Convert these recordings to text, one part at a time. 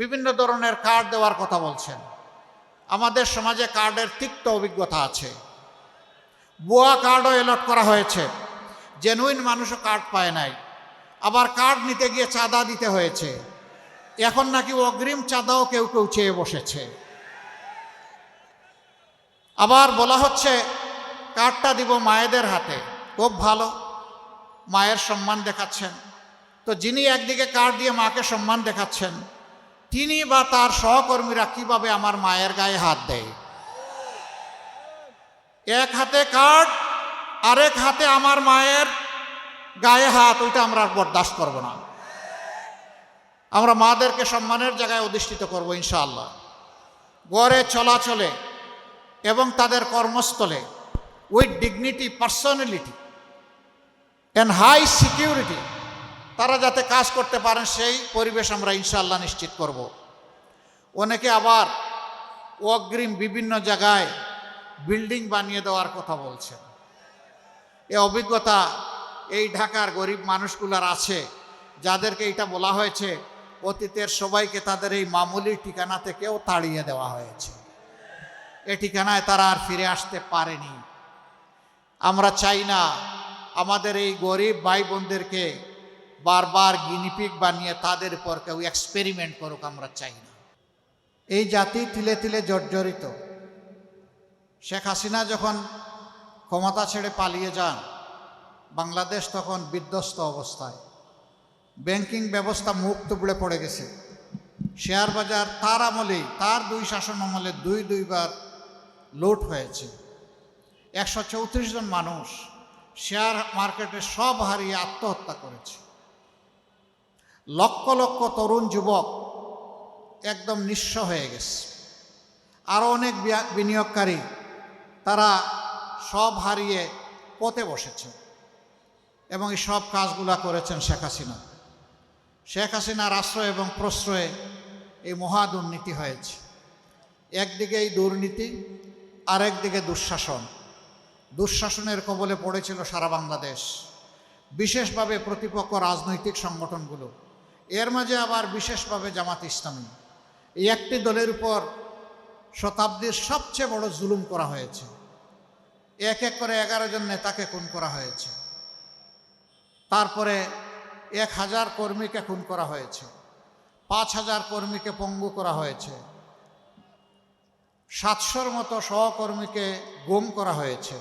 বিভিন্ন ধরনের কার্ড দেওয়ার কথা বলছেন। আমাদের সমাজে কার্ডের তিক্ত অভিজ্ঞতা আছে। ভুয়া কার্ডও এলট করা হয়েছে, জেনুইন মানুষও কার্ড পায় নাই। আবার কার্ড নিতে গিয়ে চাঁদা দিতে হয়েছে। এখন নাকি অগ্রিম চাঁদাও কেউ কেউ চেয়ে বসেছে। আবার বলা হচ্ছে কার্ডটা দিব মায়েদের হাতে। খুব ভালো, মায়ের সম্মান দেখাচ্ছেন। তো যিনি একদিকে কার্ড দিয়ে মাকে সম্মান দেখাচ্ছেন, তিনি বা তার সহকর্মীরা কিভাবে আমার মায়ের গায়ে হাত দেয়? এক হাতে কার্ড, আরেক হাতে আমার মায়ের গায়ে হাত, ওইটা আমরা বরদাস্ত করব না। আমরা মাদেরকে সম্মানের জায়গায় অধিষ্ঠিত করব ইনশাআল্লাহ। গড়ে চলাচলে এবং তাদের কর্মস্থলে with dignity, personality and high security তারা যাতে কাজ করতে পারেন, সেই পরিবেশ আমরা ইনশাআল্লাহ নিশ্চিত করব। অনেকে আবার অগ্রিম বিভিন্ন জায়গায় বিল্ডিং বানিয়ে দেওয়ার কথা বলছেন। এ অভিজ্ঞতা এই ঢাকার গরিব মানুষগুলার আছে, যাদেরকে এটা বলা হয়েছে অতীতের সবাইকে তাদের এই মামুলি ঠিকানা থেকেও তাড়িয়ে দেওয়া হয়েছে। এ ঠিকানায় তারা আর ফিরে আসতে পারেনি। আমরা চাই না আমাদের এই গরিব ভাই বোনদেরকে বারবার গিনিপিগ বানিয়ে তাদের উপর কেউ এক্সপেরিমেন্ট করুক, আমরা চাই না। এই জাতি তিলে তিলে জর্জরিত। শেখ হাসিনা যখন ক্ষমতা ছেড়ে পালিয়ে যান, বাংলাদেশ তখন বিধ্বস্ত অবস্থায়। ব্যাংকিং ব্যবস্থা মুখ তুবড়ে পড়ে গেছে। শেয়ার বাজার তার আমলেই, তার দুই শাসন আমলে দুইবার লুট হয়েছে। 134 জন মানুষ শেয়ার মার্কেটে সব হারিয়ে আত্মহত্যা করেছে। লক্ষ লক্ষ তরুণ যুবক একদম নিঃস্ব হয়ে গেছে। আরও অনেক বিনিয়োগকারী তারা সব হারিয়ে পথে বসেছে। এবং এই সব কাজগুলা করেছেন শেখ হাসিনা। শেখ হাসিনার আশ্রয় এবং প্রশ্রয়ে এই মহা দুর্নীতি হয়েছে। একদিকে এই দুর্নীতি, আরেকদিকে দুঃশাসন। দুঃশাসনের কবলে পড়েছিল সারা বাংলাদেশ, বিশেষভাবে প্রতিপক্ষ রাজনৈতিক সংগঠনগুলো। এর মাঝে আবার বিশেষভাবে জামাত ইসলামী। এই একটি দলের উপর শতাব্দীর সবচেয়ে বড় জুলুম করা হয়েছে। এক এক করে 11 জন নেতাকে খুন করা হয়েছে। তারপরে 1000 কর্মীকে খুন করা হয়েছে, 5000 কর্মীকে পঙ্গু করা হয়েছে, 700-র মতো সহকর্মীকে গুম করা হয়েছে।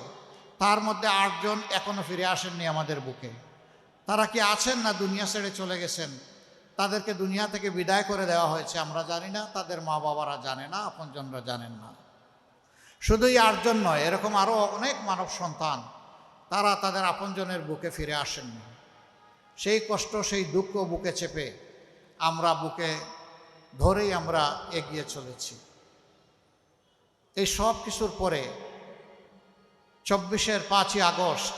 তার মধ্যে 8 জন এখনো ফিরে আসেননি আমাদের বুকে। তারা কি আছেন না দুনিয়া ছেড়ে চলে গেছেন? তাদেরকে দুনিয়া থেকে বিদায় করে দেওয়া হয়েছে, আমরা জানি না, তাদের মা বাবারা জানে না, আপনজনরা জানেন না। শুধুই 8 জন নয়, এরকম আরও অনেক মানব সন্তান তারা তাদের আপনজনের বুকে ফিরে আসেননি। সেই কষ্ট, সেই দুঃখ বুকে চেপে আমরা বুকে ধরেই আমরা এগিয়ে চলেছি। এই সব কিছুর পরে 24-এর 5ই আগস্ট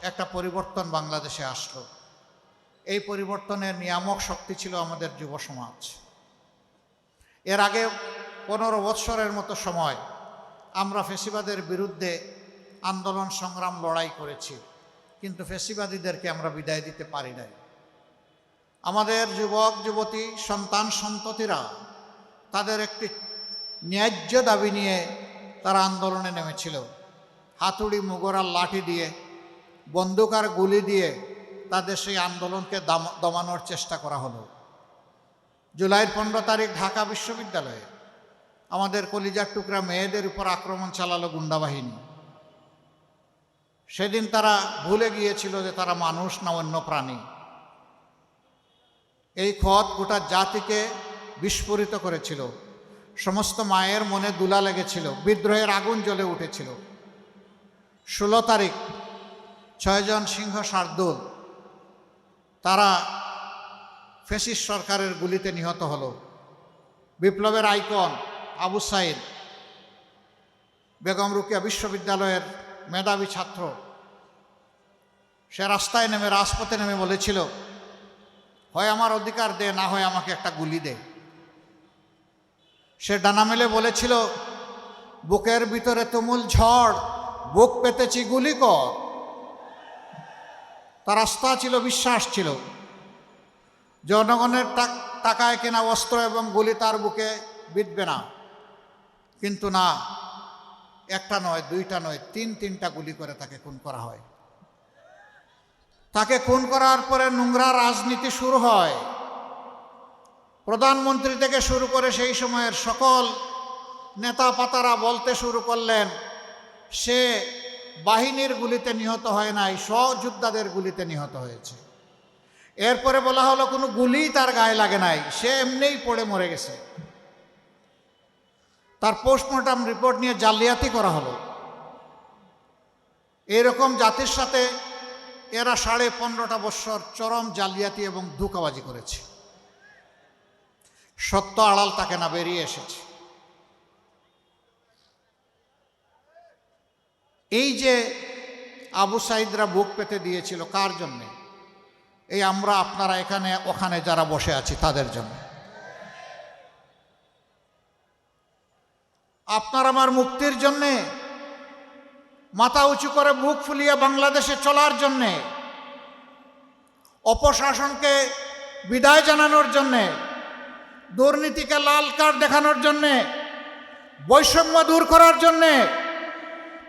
একটা পরিবর্তন বাংলাদেশে আসলো। এই পরিবর্তনের নিয়ামক শক্তি ছিল আমাদের যুব সমাজ। এর আগে 15 বৎসরের মতো সময় আমরা ফ্যাসিবাদের বিরুদ্ধে আন্দোলন সংগ্রাম লড়াই করেছি, কিন্তু ফ্যাসিবাদীদেরকে আমরা বিদায় দিতে পারি নাই। আমাদের যুবক যুবতী সন্তান সন্ততিরা তাদের একটি ন্যায্য দাবি নিয়ে তারা আন্দোলনে নেমেছিল। হাতুড়ি, মুগরার লাঠি দিয়ে, বন্দুক আর গুলি দিয়ে তাদের সেই আন্দোলনকে দমানোর চেষ্টা করা হলো। জুলাইয়ের 15 তারিখ ঢাকা বিশ্ববিদ্যালয়ে আমাদের কলিজার টুকরা মেয়েদের উপর আক্রমণ চালালো গুন্ডা বাহিনী। সেদিন তারা ভুলে গিয়েছিল যে তারা মানুষ না অন্য প্রাণী। এই ক্ষত গোটা জাতিকে বিস্ফোরিত করেছিল। সমস্ত মায়ের মনে দুলা লেগেছিল, বিদ্রোহের আগুন জ্বলে উঠেছিল। 16 তারিখ 6 জন সিংহ শার্দুল তারা ফ্যাসিস্ট সরকারের গুলিতে নিহত হলো। বিপ্লবের আইকন আবু সাইদ, বেগম রোকেয়া বিশ্ববিদ্যালয়ের মেধাবী ছাত্র, সে রাস্তায় নেমে, রাজপথে নেমে বলেছিল, হয় আমার অধিকার দে, না হয় আমাকে একটা গুলি দে। সে ডানা মেলে বলেছিল, বুকের ভিতরে তুমুল ঝড়, বুক পেতেছি, গুলি কর। তার আস্থা ছিল, বিশ্বাস ছিল, জনগণের টাকায় কেনা অস্ত্র এবং গুলি তার বুকে বিঁধবে না, কিন্তু না, একটা নয়, দুইটা নয়, তিনটা গুলি করে তাকে খুন করা হয়। তাকে খুন করার পরে নোংরা রাজনীতি শুরু হয়। প্রধানমন্ত্রী থেকে শুরু করে সেই সময়ের সকল নেতা পাতারা বলতে শুরু করলেন সে বাহিনীর গুলিতে নিহত হয় নাই, সহযোদ্ধাদের গুলিতে নিহত হয়েছে। এরপরে বলা হলো কোনো গুলি তার গায়ে লাগে নাই, সে এমনিই পড়ে মরে গেছে। তার পোস্টমর্টম রিপোর্ট নিয়ে জালিয়াতি করা হলো। এরকম জাতির সাথে এরা 15.5 বৎসর চরম জালিয়াতি এবং ধোঁকাবাজি করেছে। সত্য আড়াল তাকে না, বেরিয়ে এসেছে। এই যে আবু সাইদরা বুক পেতে দিয়েছিল কার জন্যে? এই আমরা আপনারা এখানে ওখানে যারা বসে আছি তাদের জন্য। আপনার আমার মুক্তির জন্যে, মাথা উঁচু করে বুক ফুলিয়ে বাংলাদেশে চলার জন্যে, অপশাসনকে বিদায় জানানোর জন্যে, দুর্নীতিকে লাল কার্ড দেখানোর জন্যে, বৈষম্য দূর করার জন্যে,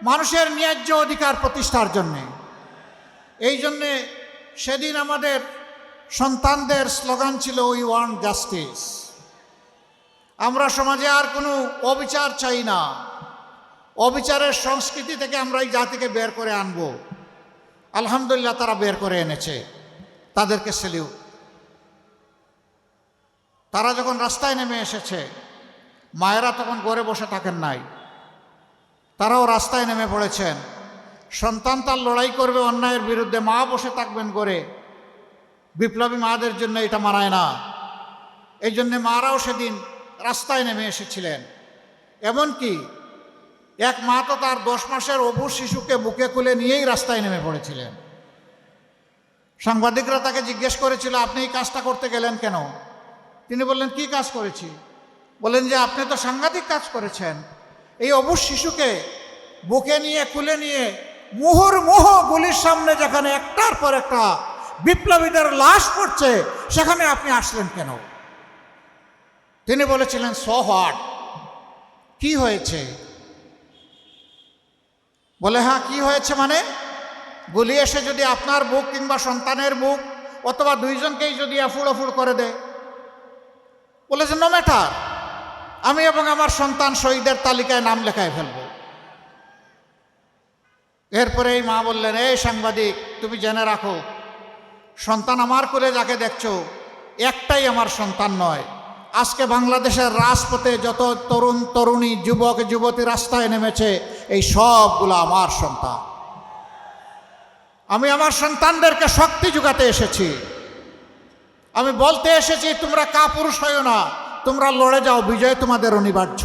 মানুষের ন্যায্য অধিকার প্রতিষ্ঠার জন্যে। এই জন্যে সেদিন আমাদের সন্তানদের স্লোগান ছিল উই ওয়ান্ট জাস্টিস। আমরা সমাজে আর কোনো অবিচার চাই না। অবিচারের সংস্কৃতি থেকে আমরা এই জাতিকে বের করে আনবো। আলহামদুলিল্লাহ তারা বের করে এনেছে, তাদেরকে সেলিউট। তারা যখন রাস্তায় নেমে এসেছে, মায়েরা তখন ঘরে বসে থাকেন নাই, তারাও রাস্তায় নেমে পড়েছেন। সন্তান তার লড়াই করবে অন্যায়ের বিরুদ্ধে, মা বসে থাকবেন ঘরে। বিপ্লবী মাদের জন্য এটা মানায় না। এই জন্যে মারাও সেদিন রাস্তায় নেমে এসেছিলেন। এমনকি এক মা তো তার 10 মাসের অবুঝ শিশুকে বুকে কুলে নিয়েই রাস্তায় নেমে পড়েছিলেন। সাংবাদিকরা তাকে জিজ্ঞেস করেছিল, আপনি এই কাজটা করতে গেলেন কেন? তিনি বললেন, কি কাজ করেছি? বলেন যে আপনি তো সাংঘাতিক কাজ করেছেন। এই অবুঝ শিশুকে বুকে নিয়ে কুলে নিয়ে মুহুর্মুহ গুলির সামনে যেখানে একটার পর একটা বিপ্লবীদের লাশ পড়ছে, সেখানে আপনি আসলেন কেন? তিনি বলেছিলেন, সো হোয়াট, কি হয়েছে? বলে, হ্যাঁ কি হয়েছে মানে? গুলি এসে যদি আপনার বুক কিংবা সন্তানের বুক অথবা দুইজনকেই যদি আফুড় করে দেয়, বলেছে নো ম্যাটার, আমি এবং আমার সন্তান শহীদের তালিকায় নাম লেখায় ফেলব। এরপরে এই মা বললেন, এই সাংবাদিক, তুমি জেনে রাখো, সন্তান আমার কোলে যাকে দেখছো একটাই আমার সন্তান নয়। আজকে বাংলাদেশের রাজপথে যত তরুণ তরুণী যুবক যুবতী রাস্তায় নেমেছে, এই সবগুলো আমার সন্তান। আমি আমার সন্তানদেরকে শক্তি যোগাতে এসেছি। আমি বলতে এসেছি, তোমরা কাপুরুষ হয়ো না, তোমরা লড়ে যাও, বিজয় তোমাদের অনিবার্য।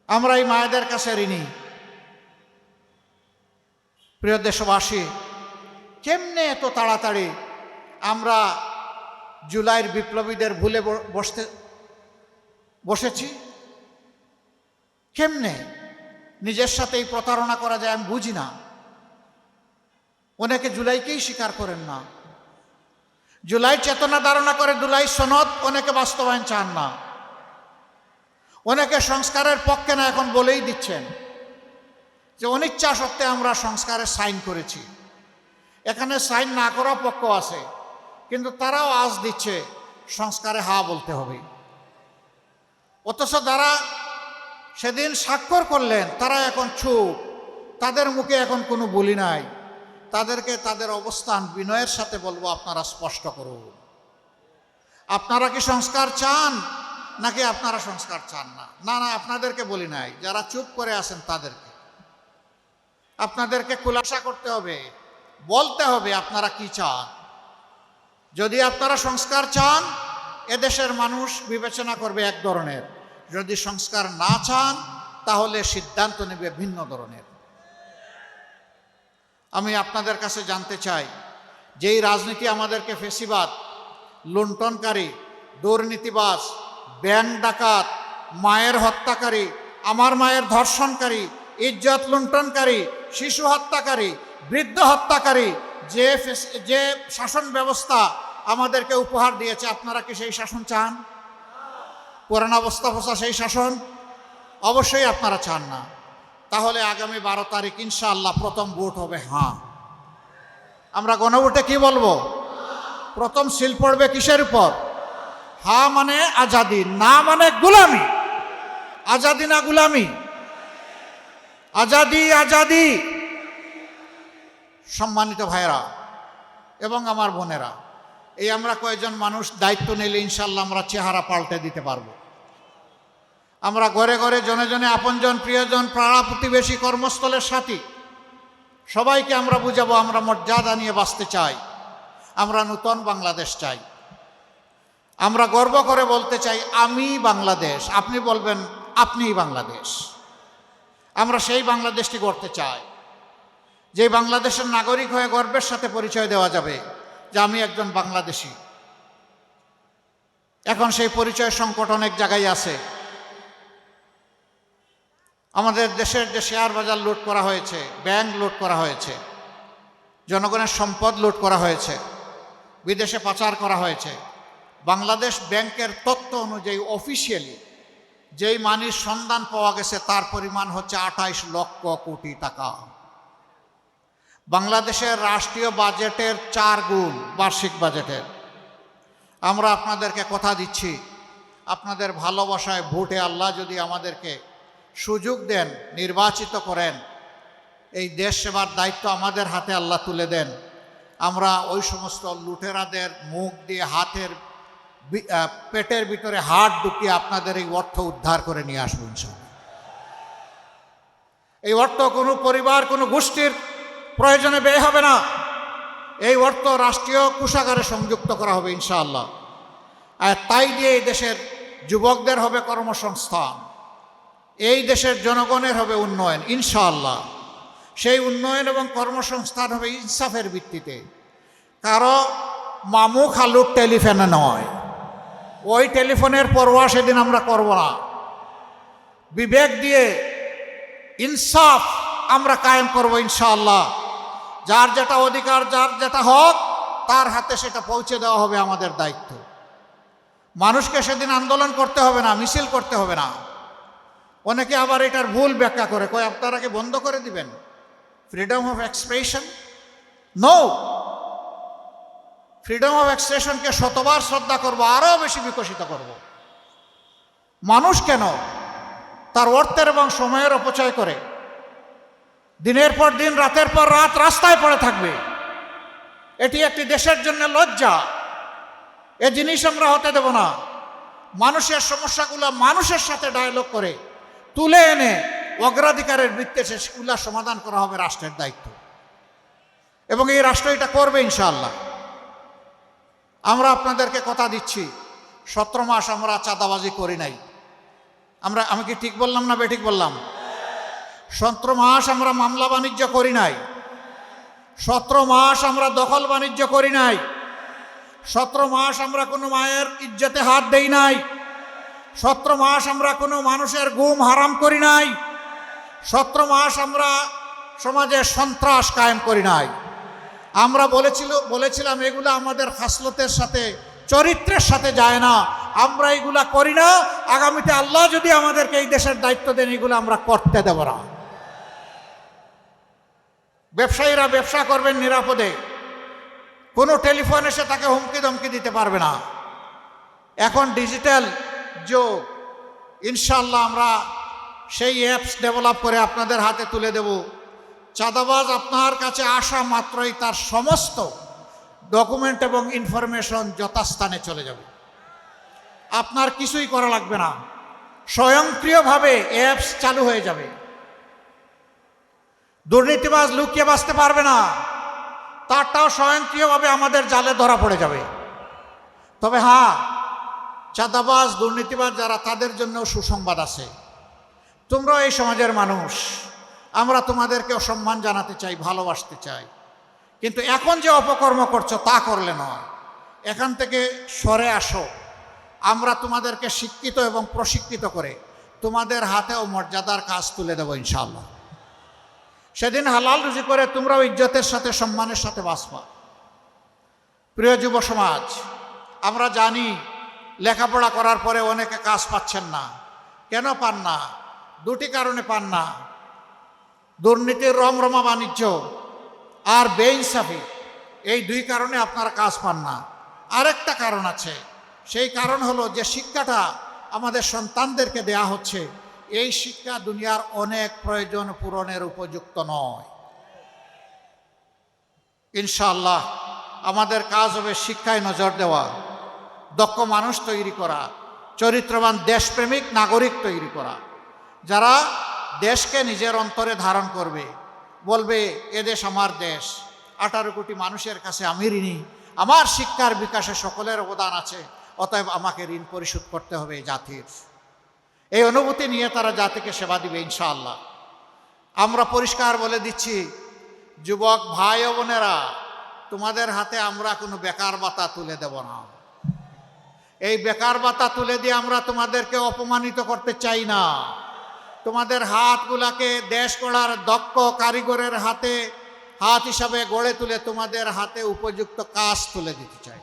আমরা এই মায়েদের কাছে ঋণী। প্রিয় দেশবাসী, কেমনে এত তাড়াতাড়ি আমরা জুলাইয়ের বিপ্লবীদের ভুলে বসেছি? কেমনে নিজের সাথেই প্রতারণা করা যায় আমি বুঝি না। অনেকে জুলাইকেই স্বীকার করেন না। জুলাই চেতনা ধারণা করে জুলাই সনদ অনেকে বাস্তবায়ন চান না। অনেকে সংস্কারের পক্ষে না, এখন বলেই দিচ্ছেন যে অনিচ্ছা সত্ত্বে আমরা সংস্কারে সাইন করেছি। এখানে সাইন না করা পক্ষ আছে, কিন্তু তারাও আজ দিচ্ছে সংস্কারে হা বলতে হবে। অথচ যারা সেদিন স্বাক্ষর করলেন তারা এখন চুপ, তাদের মুখে এখন কোনো বলি নাই। তাদেরকে তাদের অবস্থান বিনয়ের সাথে বলবো, আপনারা স্পষ্ট করুন, আপনারা কি সংস্কার চান নাকি আপনারা সংস্কার চান না? না না, আপনাদেরকে বলি নাই, যারা চুপ করে আছেন তাদেরকে আপনাদেরকে খুলাসা করতে হবে, বলতে হবে আপনারা কি চান। যদি আপনারা সংস্কার চান, এদেশের মানুষ বিবেচনা করবে এক ধরনের, যদি সংস্কার না চান তাহলে সিদ্ধান্ত নেবে ভিন্ন ধরনের। আমি আপনাদের কাছে জানতে চাই, যেই রাজনীতি আমাদেরকে ফেসিবাদ, লুণ্ঠনকারী, দুর্নীতিবাজ, ব্যাংক ডাকাত, মায়ের হত্যাকারী, আমার মায়ের ধর্ষণকারী, ইজ্জত লুণ্ঠনকারী, শিশু হত্যাকারী, বৃদ্ধ হত্যাকারী যে শাসন ব্যবস্থা আমাদেরকে উপহার দিয়েছে, আপনারা কি সেই শাসন চান? পুরানা অবস্থা ফসা সেই শাসন অবশ্যই আপনারা চান না। তাহলে আগামী 12 তারিখ ইনশাআল্লাহ প্রথম ভোট হবে হ্যাঁ। আমরা গণভোটে কি বলবো? প্রথম সিল পড়বে কিসের উপর? হ্যাঁ মানে আজাদি, না মানে গুলামি। আজাদি না গুলামি? আজাদি, আজাদি। সম্মানিত ভাইরা এবং আমার বোনেরা, এই আমরা কয়েকজন মানুষ দায়িত্ব নিলে ইনশাল্লাহ আমরা চেহারা পাল্টে দিতে পারবো। আমরা ঘরে ঘরে, জনে জনে, আপনজন, প্রিয়জন, পাড়া প্রতিবেশী, কর্মস্থলের সাথী সবাইকে আমরা বুঝাবো আমরা মর্যাদা নিয়ে বাঁচতে চাই, আমরা নূতন বাংলাদেশ চাই। আমরা গর্ব করে বলতে চাই আমি বাংলাদেশ, আপনি বলবেন আপনিই বাংলাদেশ। আমরা সেই বাংলাদেশটি গড়তে চাই যে বাংলাদেশের নাগরিক হয়ে গর্বের সাথে পরিচয় দেওয়া যাবে যে আমি একজন বাংলাদেশী। এখন সেই পরিচয় সংকট অনেক জায়গায় আছে। আমাদের দেশের যে শেয়ার বাজার লুট করা হয়েছে, ব্যাংক লুট করা হয়েছে, জনগণের সম্পদ লুট করা হয়েছে, বিদেশে পাচার করা হয়েছে। বাংলাদেশ ব্যাংকের তথ্য অনুযায়ী অফিসিয়ালি যেই মানির সন্ধান পাওয়া গেছে তার পরিমাণ হচ্ছে 28 লক্ষ কোটি টাকা। বাংলাদেশের রাষ্ট্রীয় বাজেটের 4 গুণ বার্ষিক বাজেটের। আমরা আপনাদেরকে কথা দিচ্ছি, আপনাদের ভালোবাসায় ভোটে আল্লাহ যদি আমাদেরকে সুযোগ দেন, নির্বাচিত করেন, এই দেশ সেবার দায়িত্ব আমাদের হাতে আল্লাহ তুলে দেন, আমরা ওই সমস্ত লুটেরাদের মুখ দিয়ে হাতের পেটের ভিতরে হাত ঢুকিয়ে আপনাদের এই অর্থ উদ্ধার করে নিয়ে আসবো ইনশাআল্লাহ। এই অর্থ কোনো পরিবার, কোনো গোষ্ঠীর প্রয়োজনে ব্যয় হবে না। এই অর্থ রাষ্ট্রীয় কোষাগারে সংযুক্ত করা হবে ইনশাআল্লাহ। আর তাই দিয়ে এই দেশের যুবকদের হবে কর্মসংস্থান, এই দেশের জনগণের হবে উন্নয়ন ইনশাআল্লাহ। সেই উন্নয়ন এবং কর্মসংস্থান হবে ইনসাফের ভিত্তিতে, কারো মামু খালুর টেলিফোনে নয়। ওই টেলিফোনের পরোয়া সেদিন আমরা করব না। বিবেক দিয়ে ইনসাফ আমরা কায়েম করব ইনশাআল্লাহ। যার যেটা অধিকার, যার যেটা হক, তার হাতে সেটা পৌঁছে দেওয়া হবে আমাদের দায়িত্ব। মানুষকে সেদিন আন্দোলন করতে হবে না, মিছিল করতে হবে না। অনেকে আবার এটার ভুল ব্যাখ্যা করে, কয় আপনারা কি বন্ধ করে দিবেন freedom of expression? No, freedom of এক্সপ্রেশনকে শতবার শ্রদ্ধা করব, আরও বেশি বিকশিত করব। মানুষ কেন তার অর্থের এবং সময়ের অপচয় করে দিনের পর দিন, রাতের পর রাত রাস্তায় পড়ে থাকবে? এটি একটি দেশের জন্য লজ্জা। এ জিনিস আমরা হতে দেব না। মানুষের সমস্যাগুলো মানুষের সাথে ডায়ালগ করে তুলে এনে অগ্রাধিকারের ভিত্তিতে সেগুলো সমাধান করা হবে রাষ্ট্রের দায়িত্ব, এবং এই রাষ্ট্র এটা করবে ইনশাআল্লাহ। আমরা আপনাদেরকে কথা দিচ্ছি 17 মাস আমরা চাঁদাবাজি করি নাই। আমি কি ঠিক বললাম না বেঠিক বললাম? 17 মাস আমরা মামলা বাণিজ্য করি নাই। 17 মাস আমরা দখল বাণিজ্য করি নাই। 17 মাস আমরা কোনো মায়ের ইজ্জতে হাত দেই নাই। 17 মাস আমরা কোনো মানুষের গুম হারাম করি নাই। 17 মাস আমরা সমাজে সন্ত্রাস কায়েম করি নাই। আমরা বলেছিলাম এগুলো আমাদের খাসলতের সাথে, চরিত্রের সাথে যায় না, আমরা এগুলা করি না। আগামীতে আল্লাহ যদি আমাদেরকে এই দেশের দায়িত্ব দেন, এগুলো আমরা করতে দেব না। ব্যবসায়ীরা ব্যবসা করবেন নিরাপদে, কোনো টেলিফোন এসে তাকে হুমকি ধমকি দিতে পারবে না। এখন ডিজিটাল যুগ, ইনশাআল্লাহ আমরা সেই অ্যাপস ডেভেলপ করে আপনাদের হাতে তুলে দেব। চাঁদাবাজ আপনার কাছে আসা মাত্রই তার সমস্ত ডকুমেন্ট এবং ইনফরমেশন যথাস্থানে চলে যাবে। আপনার কিছুই করা লাগবে না, স্বয়ংক্রিয়ভাবে অ্যাপস চালু হয়ে যাবে। দুর্নীতিবাজ লুকিয়ে বাঁচতে পারবে না, তারটাও স্বয়ংক্রিয়ভাবে আমাদের জালে ধরা পড়ে যাবে। তবে হ্যাঁ, চাঁদাবাজ, দুর্নীতিবাজ যারা, তাদের জন্য সুসংবাদ আছে। তোমরা এই সমাজের মানুষ, আমরা তোমাদেরকেও সম্মান জানাতে চাই, ভালোবাসতে চাই। কিন্তু এখন যে অপকর্ম করছো তা করলে নয়, এখান থেকে সরে আসো। আমরা তোমাদেরকে শিক্ষিত এবং প্রশিক্ষিত করে তোমাদের হাতেও মর্যাদার কাজ তুলে দেবো ইনশাআল্লাহ। সেদিন হালাল রুজি করে তোমরাও ইজ্জতের সাথে, সম্মানের সাথে বাঁচবা। প্রিয় যুব সমাজ, আমরা জানি লেখাপড়া করার পরে অনেকে কাজ পাচ্ছেন না। কেন পান না? দুটি কারণে পান না। দুর্নীতির রমরমা বাণিজ্য আর বেইনসাফি, এই দুই কারণে আপনারা কাজ পান না। আরেকটা কারণ আছে, সেই কারণ হলো যে শিক্ষাটা আমাদের সন্তানদেরকে দেয়া হচ্ছে, এই শিক্ষা দুনিয়ার অনেক প্রয়োজন পূরণের উপযুক্ত নয়। ইনশাআল্লাহ আমাদের কাজ হবে শিক্ষায় নজর দেওয়া, দক্ষ মানুষ তৈরি করা, চরিত্রবান দেশপ্রেমিক নাগরিক তৈরি করা, যারা দেশকে নিজের অন্তরে ধারণ করবে, বলবে এদেশ আমার দেশ, 18 কোটি মানুষের কাছে আমি ঋণী, আমার শিক্ষার বিকাশে সকলের অবদান আছে, অতএব আমাকে ঋণ পরিশোধ করতে হবে এই জাতির। এই অনুভূতি নিয়ে তারা জাতিকে সেবা দিবে ইনশাআল্লাহ। আমরা পরিষ্কার বলে দিচ্ছি, যুবক ভাই ও বোনেরা, তোমাদের হাতে আমরা কোনো বেকার ভাতা তুলে দেব না। এই বেকার ভাতা তুলে দিয়ে আমরা তোমাদেরকে অপমানিত করতে চাই না। তোমাদের হাতগুলাকে দেশ গড়ার দক্ষ কারিগরের হাতে হাত হিসাবে গড়ে তুলে তোমাদের হাতে উপযুক্ত কাজ তুলে দিতে চাই।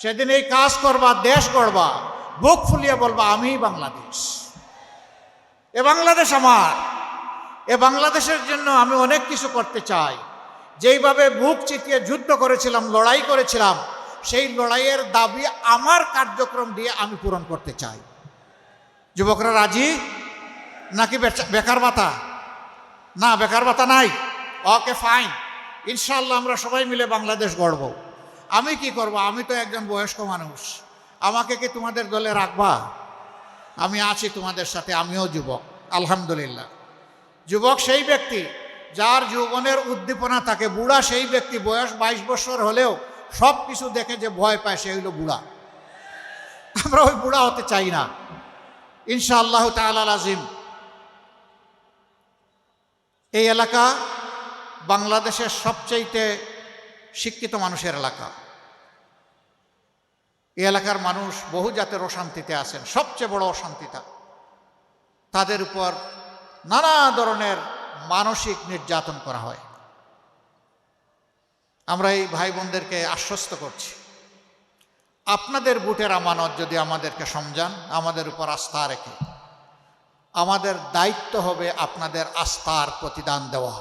সেদিন এই কাজ করবা, দেশ গড়বা, বুক ফুলিয়ে বলবা আমি বাংলাদেশ, এ বাংলাদেশ আমার, এ বাংলাদেশের জন্য আমি অনেক কিছু করতে চাই। যেইভাবে বুক চিতিয়ে যুদ্ধ করেছিলাম, লড়াই করেছিলাম, সেই লড়াইয়ের দাবি আমার কার্যক্রম দিয়ে আমি পূরণ করতে চাই। যুবকরা রাজি নাকি বেকার ভাতা? না, বেকার ভাতা নাই। ওকে ফাইন, ইনশাআল্লাহ আমরা সবাই মিলে বাংলাদেশ গড়ব। আমি কি করব? আমি তো একজন বয়স্ক মানুষ, আমাকে কি তোমাদের দলে রাখবা? আমি আছি তোমাদের সাথে, আমিও যুবক আলহামদুলিল্লাহ। যুবক সেই ব্যক্তি যার যৌবনের উদ্দীপনা থাকে, বুড়া সেই ব্যক্তি বয়স 22 বছর হলেও সব কিছু দেখে যে ভয় পায়, সে হইল বুড়া। আমরা ওই বুড়া হতে চাই না ইনশাআল্লাহ তাআলা আজিম। এই এলাকা বাংলাদেশের সবচাইতে শিক্ষিত মানুষের এলাকা। এই এলাকার মানুষ বহু জাতের অশান্তিতে আছেন। সবচেয়ে বড় অশান্তিটা তাদের উপর নানা ধরনের মানসিক নির্যাতন করা হয়। আমরা এই ভাই বোনদেরকে আশ্বস্ত করছি, আপনাদের বুটের আমানত যদি আমাদেরকে সমঝান, আমাদের উপর আস্থা রেখে, আমাদের দায়িত্ব হবে আপনাদের আস্থার প্রতিদান দেওয়া।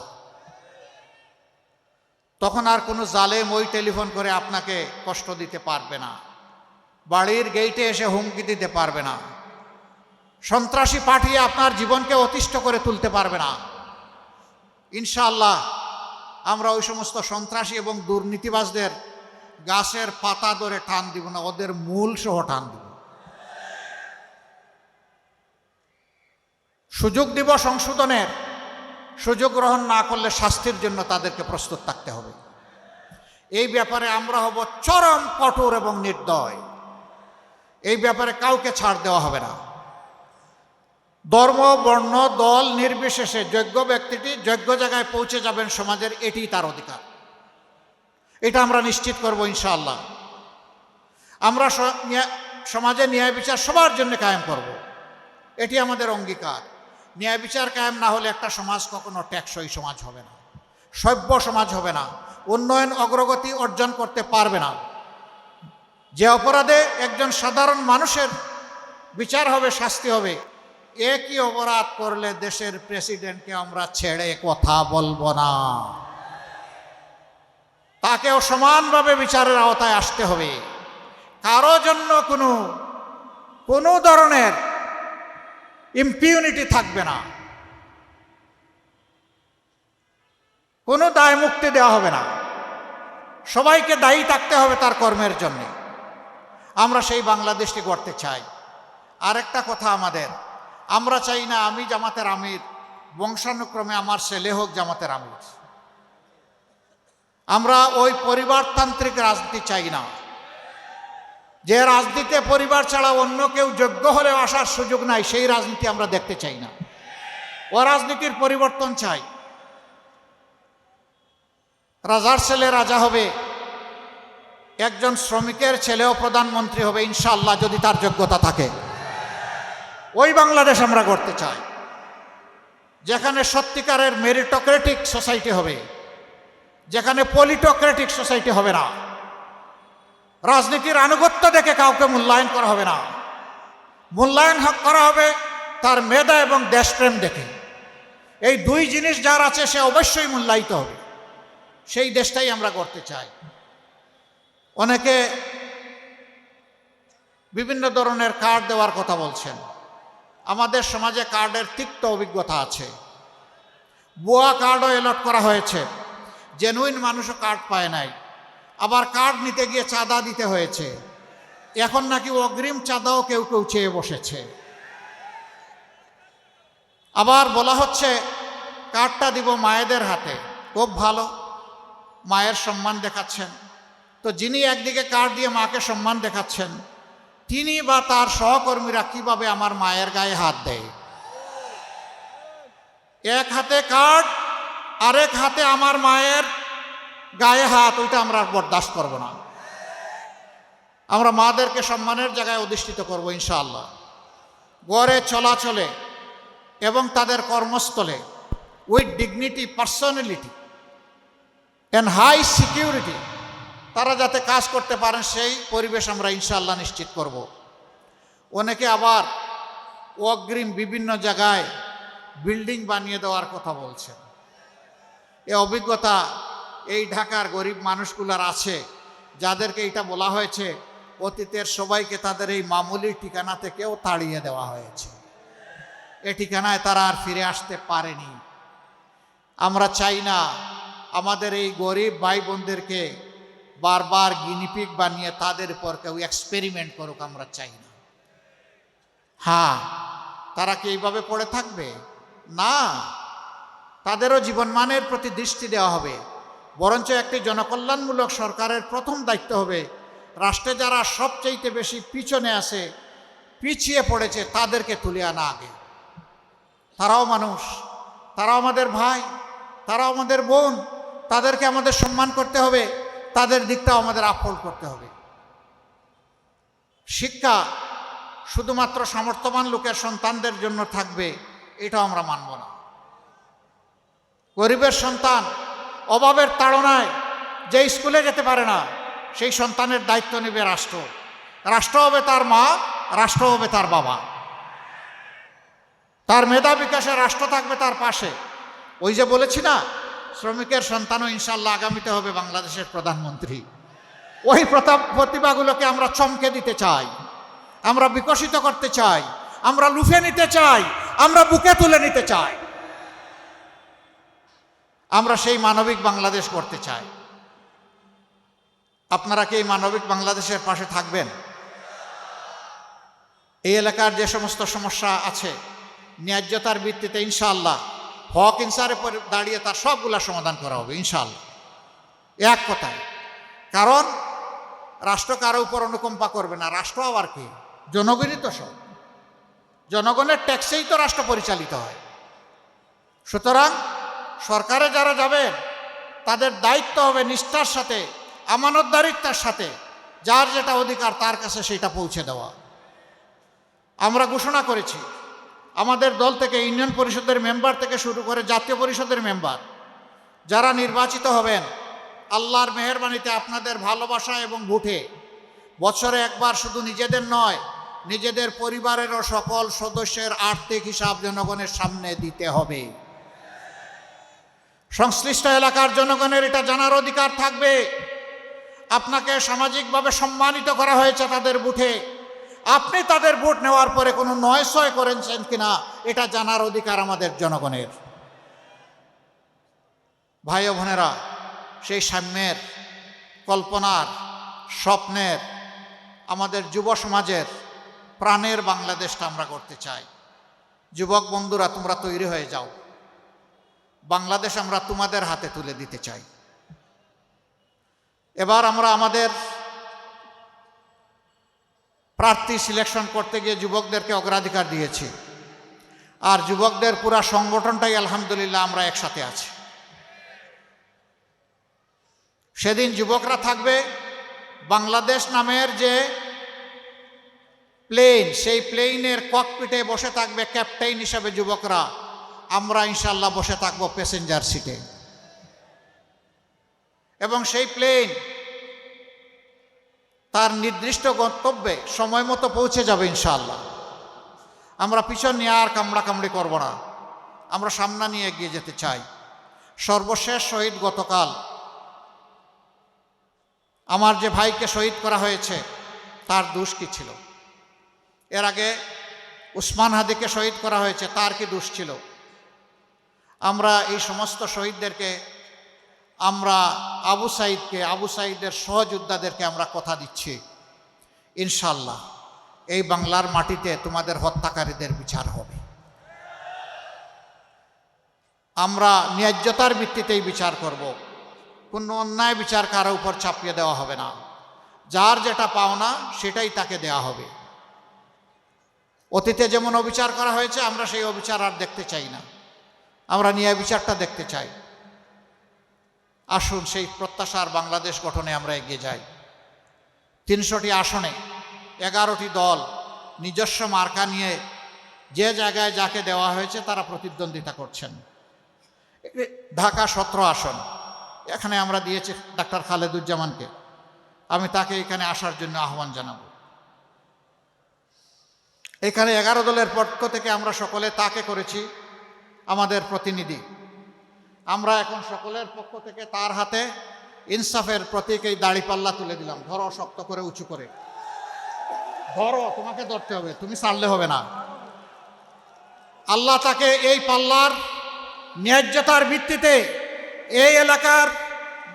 তখন আর কোনো জালেম ওই টেলিফোন করে আপনাকে কষ্ট দিতে পারবে না, বাড়ির গেইটে এসে হুমকি দিতে পারবে না, সন্ত্রাসী পাঠিয়ে আপনার জীবনকে অতিষ্ঠ করে তুলতে পারবে না। ইনশাআল্লাহ আমরা ওই সমস্ত সন্ত্রাসী এবং দুর্নীতিবাজদের গাছের পাতা ধরে টান দিব না, ওদের মূল সহ টান দিব। সুযোগ দিব সংশোধনের, সুযোগ গ্রহণ না করলে শাস্তির জন্য তাদেরকে প্রস্তুত থাকতে হবে। এই ব্যাপারে আমরা হব চরম কঠোর এবং নির্দয়। এই ব্যাপারে কাউকে ছাড় দেওয়া হবে না। ধর্ম বর্ণ দল নির্বিশেষে যোগ্য ব্যক্তিটি যোগ্য জায়গায় পৌঁছে যাবেন সমাজের, এটি তার অধিকার। এটা আমরা নিশ্চিত করব ইনশাআল্লাহ। আমরা সমাজে ন্যায় বিচার সবার জন্য কায়েম করব, এটি আমাদের অঙ্গীকার। ন্যায় বিচার কায়েম না হলে একটা সমাজ কখনো টেকসই সমাজ হবে না, সভ্য সমাজ হবে না, উন্নয়ন অগ্রগতি অর্জন করতে পারবে না। যে অপরাধে একজন সাধারণ মানুষের বিচার হবে, শাস্তি হবে, একই অপরাধ করলে দেশের প্রেসিডেন্টকে আমরা ছেড়ে কথা বলবো না, তাকেও সমানভাবে বিচারের আওতায় আসতে হবে। কারো জন্য কোনো ধরনের ইম্পিউনিটি থাকবে না, কোনো দায় মুক্তি দেওয়া হবে না, সবাইকে দায়ী থাকতে হবে তার কর্মের জন্য। আমরা সেই বাংলাদেশকে গড়তে চাই। আরেকটা কথা আমাদের, আমরা চাই না আমি জামাতের আমির, বংশানুক্রমে আমার ছেলে হোক জামাতের আমির। আমরা ওই পরিবারতান্ত্রিক রাজনীতি চাই না, যে রাজনীতিতে পরিবার ছাড়া অন্য কেউ যোগ্য হলেও আসার সুযোগ নাই, সেই রাজনীতি আমরা দেখতে চাই না। ও রাজনীতির পরিবর্তন চাই। রাজার ছেলে রাজা হবে, একজন শ্রমিকের ছেলেও প্রধানমন্ত্রী হবে ইনশাআল্লাহ, যদি তার যোগ্যতা থাকে। ওই বাংলাদেশ আমরা গড়তে চাই, যেখানে সত্যিকারের মেরিটোক্রেটিক সোসাইটি হবে, যেখানে পলিটোক্রেটিক সোসাইটি হবে না, রাজনীতির আনুগত্য দেখে কাউকে মূল্যায়ন করা হবে না, মূল্যায়ন করা হবে তার মেধা এবং দেশপ্রেম দেখে। এই দুই জিনিস যার আছে সে অবশ্যই মূল্যায়িত হবে। সেই দেশটাই আমরা করতে চাই। অনেকে বিভিন্ন ধরনের কার্ড দেওয়ার কথা বলছেন। আমাদের সমাজে কার্ডের তিক্ত অভিজ্ঞতা আছে। ভুয়া কার্ডও এলট করা হয়েছে, জেনুইন মানুষও কার্ড পায় নাই। আবার কার্ড নিতে গিয়ে চাঁদা দিতে হয়েছে। এখন নাকি অগ্রিম চাঁদাও কেউ কেউ চেয়ে বসেছে। আবার বলা হচ্ছে কার্ডটা দিব মায়েদের হাতে। খুব ভালো, মায়ের সম্মান দেখাচ্ছেন। তো যিনি একদিকে কার্ড দিয়ে মাকে সম্মান দেখাচ্ছেন, তিনি বা তার সহকর্মীরা কিভাবে আমার মায়ের গায়ে হাত দেয়? এক হাতে কার্ড, আরেক হাতে আমার মায়ের গায়ে হাত, ওইটা আমরা বরদাস্ত করব না। আমরা মাদেরকে সম্মানের জায়গায় অধিষ্ঠিত করব ইনশাআল্লাহ। গড়ে চলাচলে এবং তাদের কর্মস্থলে with dignity, personality and high security তারা যাতে কাজ করতে পারেন, সেই পরিবেশ আমরা ইনশাআল্লাহ নিশ্চিত করব। অনেকে আবার অগ্রিম বিভিন্ন জায়গায় বিল্ডিং বানিয়ে দেওয়ার কথা বলছেন। এ অভিজ্ঞতা এই ঢাকার গরিব মানুষগুলার আছে, যাদেরকে এটা বলা হয়েছে অতীতের সবাইকে তাদের এই মামুলি ঠিকানা থেকেও তাড়িয়ে দেওয়া হয়েছে। এ ঠিকানায় তারা আর ফিরে আসতে পারেনি। আমরা চাই না আমাদের এই গরিব ভাই বোনদেরকে বারবার গিনিপিগ বানিয়ে তাদের উপর কেউ এক্সপেরিমেন্ট করুক, আমরা চাই না। হ্যাঁ, তারা কি এইভাবে পড়ে থাকবে? না, তাদেরও জীবনমানের প্রতি দৃষ্টি দেওয়া হবে। বরঞ্চ একটি জনকল্যাণমূলক সরকারের প্রথম দায়িত্ব হবে রাষ্ট্রে যারা সবচাইতে বেশি পিছনে আছে, পিছিয়ে পড়েছে, তাদেরকে তুলে আনা আগে। তারাও মানুষ, তারাও আমাদের ভাই, তারাও আমাদের বোন, তাদেরকে আমাদের সম্মান করতে হবে, তাদের দিকটাও আমাদের আপহোল্ড করতে হবে। শিক্ষা শুধুমাত্র সামর্থ্যবান লোকের সন্তানদের জন্য থাকবে, এটাও আমরা মানব না। গরিবের সন্তান অভাবের তাড়নায় যে স্কুলে যেতে পারে না, সেই সন্তানের দায়িত্ব নেবে রাষ্ট্র। রাষ্ট্র হবে তার মা, রাষ্ট্র হবে তার বাবা। তার মেধা বিকাশে রাষ্ট্র থাকবে তার পাশে। ওই যে বলেছি না, শ্রমিকের সন্তানও ইনশাল্লাহ আগামীতে হবে বাংলাদেশের প্রধানমন্ত্রী। ওই প্রতিভাগুলোকে আমরা চমকে দিতে চাই, আমরা বিকশিত করতে চাই, আমরা লুফে নিতে চাই, আমরা বুকে তুলে নিতে চাই। আমরা সেই মানবিক বাংলাদেশ করতে চাই। আপনারা কি এই মানবিক বাংলাদেশের পাশে থাকবেন? এই এলাকার যে সমস্ত সমস্যা আছে, ন্যায্যতার ভিত্তিতে ইনশাআল্লাহ হক ইনসারে দাঁড়িয়ে তার সবগুলা সমাধান করা হবে ইনশাআল্লাহ, এক কথায়। কারণ রাষ্ট্র কারো উপর অনুকম্পা করবে না। রাষ্ট্র আবার কি? জনগণই তো সব। জনগণের ট্যাক্সেই তো রাষ্ট্র পরিচালিত হয়। সুতরাং সরকারে যারা যাবেন তাদের দায়িত্ব হবে নিষ্ঠার সাথে, আমানতদারিত্বের সাথে যার যেটা অধিকার তার কাছে সেটা পৌঁছে দেওয়া। আমরা ঘোষণা করেছি আমাদের দল থেকে ইউনিয়ন পরিষদের মেম্বার থেকে শুরু করে জাতীয় পরিষদের মেম্বার যারা নির্বাচিত হবেন, আল্লাহর মেহেরবানিতে আপনাদের ভালোবাসা এবং ভোটে বছরে একবার শুধু নিজেদের নয়, নিজেদের পরিবারেরও সকল সদস্যের আর্থিক হিসাব জনগণের সামনে দিতে হবে। সংশ্লিষ্ট এলাকার জনগণের এটা জানার অধিকার থাকবে। আপনাকে সামাজিকভাবে সম্মানিত করা হয়েছে তাদের ভোটে, আপনি তাদের ভোট নেওয়ার পরে কোনো নয়ছয় করেছেন কিনা এটা জানার অধিকার আমাদের জনগণের। ভাই ও বোনেরা, সেই সাম্যের, কল্পনার, স্বপ্নের, আমাদের যুব সমাজের প্রাণের বাংলাদেশটা আমরা করতে চাই। যুবক বন্ধুরা, তোমরা তৈরি হয়ে যাও। বাংলাদেশ আমরা তোমাদের হাতে তুলে দিতে চাই। এবার আমরা আমাদের প্রার্থী সিলেকশন করতে গিয়ে যুবকদেরকে অগ্রাধিকার দিয়েছি। আর যুবকদের পুরা সংগঠনটাই আলহামদুলিল্লাহ আমরা একসাথে আছি। সেদিন যুবকরা থাকবে। বাংলাদেশ নামের যে প্লেন, সেই প্লেনের ককপিটে বসে থাকবে ক্যাপ্টেন হিসাবে যুবকরা। আমরা ইনশাল্লাহ বসে থাকবো প্যাসেঞ্জার সিটে। এবং সেই প্লেন তার নির্দিষ্ট গন্তব্যে সময় মতো পৌঁছে যাবে ইনশাআল্লাহ। আমরা পিছন নিয়ে আর কামড়াকামড়ি করব না, আমরা সামনে নিয়ে এগিয়ে যেতে চাই। সর্বশেষ শহীদ গতকাল আমার যে ভাইকে শহীদ করা হয়েছে, তার দোষ কি ছিল? এর আগে উসমান হাদিকে শহীদ করা হয়েছে, তার কি দোষ ছিল? আমরা এই সমস্ত শহীদদেরকে, আমরা আবু সাঈদের সহযোদ্ধাদেরকে আমরা কথা দিচ্ছি, ইনশাআল্লাহ এই বাংলার মাটিতে তোমাদের হত্যাকারীদের বিচার হবে। আমরা ন্যায্যতার ভিত্তিতেই বিচার করব, কোনো অন্যায় বিচার কারো উপর চাপিয়ে দেওয়া হবে না। যার যেটা পাওনা সেটাই তাকে দেওয়া হবে। অতীতে যেমন অবিচার করা হয়েছে, আমরা সেই অবিচার আর দেখতে চাই না, আমরা ন্যায় বিচারটা দেখতে চাই। আসুন সেই প্রত্যাশার বাংলাদেশ গঠনে আমরা এগিয়ে যাই। 300টি আসনে 11টি দল নিজস্ব মার্কা নিয়ে যে জায়গায় যাকে দেওয়া হয়েছে তারা প্রতিদ্বন্দ্বিতা করছেন। ঢাকা 17 আসন, এখানে আমরা দিয়েছি ডাক্তার খালেদুজ্জামানকে, আমি তাকে এখানে আসার জন্য আহ্বান জানাব। এখানে 11 দলের পক্ষ থেকে আমরা সকলে তাকে করেছি আমাদের প্রতিনিধি। আমরা এখন সকলের পক্ষ থেকে তার হাতে ইনসাফের প্রতীক এই দাড়িপাল্লা তুলে দিলাম। ধরো, শক্ত করে উঁচু করে ধরো, তোমাকে ধরতে হবে, তুমি ছাড়লে হবে না। আল্লাহ তাকে এই পাল্লার ন্যায্যতার ভিত্তিতে এই এলাকার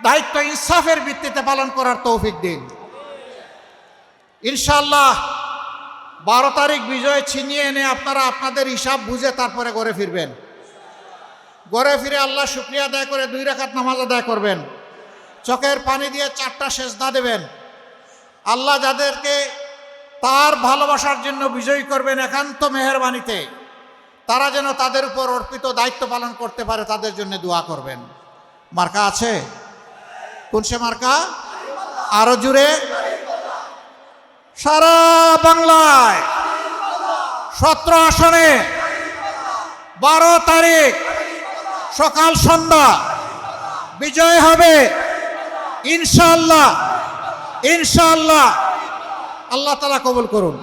দায়িত্ব ইনসাফের ভিত্তিতে পালন করার তৌফিক দিন। ইনশাআল্লাহ 12 তারিখ বিজয় ছিনিয়ে এনে আপনারা আপনাদের হিসাব বুঝে তারপরে ঘরে ফিরবেন। ঘরে ফিরে আল্লাহ শুকরিয়া আদায় করে 2 রাকাত নামাজ আদায় করবেন, চোখের পানি দিয়ে 4টা সেজদা দেবেন। আল্লাহ যাদেরকে তার ভালোবাসার জন্য বিজয়ী করবেন একান্ত মেহেরবানিতে, তারা যেন তাদের উপর অর্পিত দায়িত্ব পালন করতে পারে, তাদের জন্য দোয়া করবেন। মার্কা আছে? কোন সে মার্কা? আরো জুড়ে। সারা বাংলায় 17 আসনে 12 তারিখ সকাল সন্ধ্যা বিজয় হবে ইনশাআল্লাহ। ইনশাআল্লাহ। আল্লাহ তাআলা কবুল করুন।